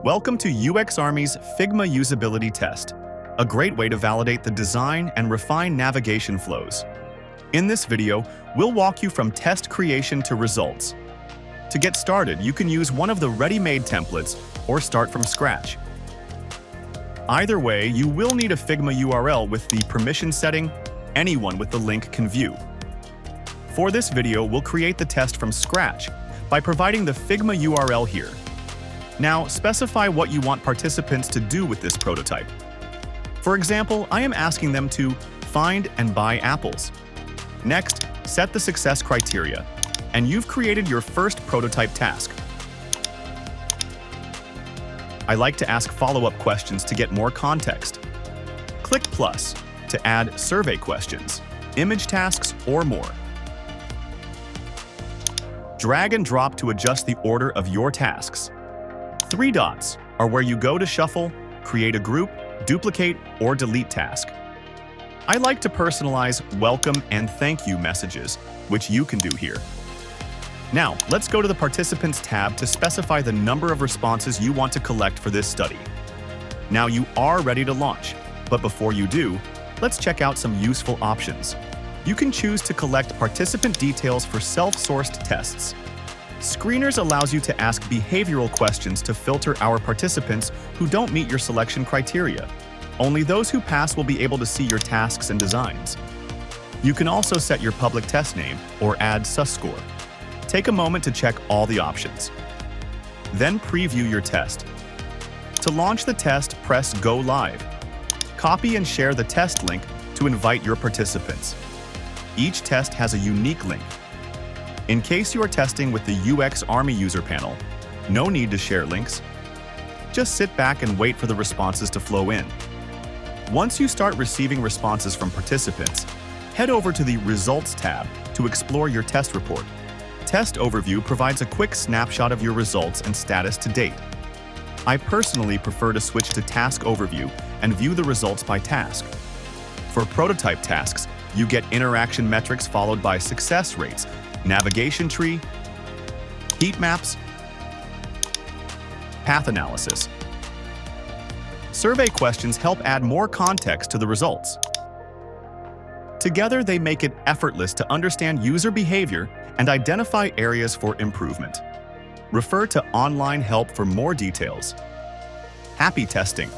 Welcome to UXArmy's Figma Usability Test, a great way to validate the design and refine navigation flows. In this video, we'll walk you from test creation to results. To get started, you can use one of the ready-made templates or start from scratch. Either way, you will need a Figma URL with the permission setting anyone with the link can view. For this video, we'll create the test from scratch by providing the Figma URL here. Now, specify what you want participants to do with this prototype. For example, I am asking them to find and buy apples. Next, set the success criteria, and you've created your first prototype task. I like to ask follow-up questions to get more context. Click plus to add survey questions, image tasks, or more. Drag and drop to adjust the order of your tasks. 3 dots are where you go to shuffle, create a group, duplicate, or delete task. I like to personalize welcome and thank you messages, which you can do here. Now, let's go to the Participants tab to specify the number of responses you want to collect for this study. Now you are ready to launch, but before you do, let's check out some useful options. You can choose to collect participant details for self-sourced tests. Screeners allows you to ask behavioral questions to filter our participants who don't meet your selection criteria. Only those who pass will be able to see your tasks and designs. You can also set your public test name or add sus score. Take a moment to check all the options. Then preview your test. To launch the test, press Go Live. Copy and share the test link to invite your participants. Each test has a unique link. In case you are testing with the UXArmy user panel, no need to share links. Just sit back and wait for the responses to flow in. Once you start receiving responses from participants, head over to the Results tab to explore your test report. Test Overview provides a quick snapshot of your results and status to date. I personally prefer to switch to Task Overview and view the results by task. For prototype tasks, you get interaction metrics followed by success rates, navigation tree, heat maps, path analysis. Survey questions help add more context to the results. Together, they make it effortless to understand user behavior and identify areas for improvement. Refer to online help for more details. Happy testing!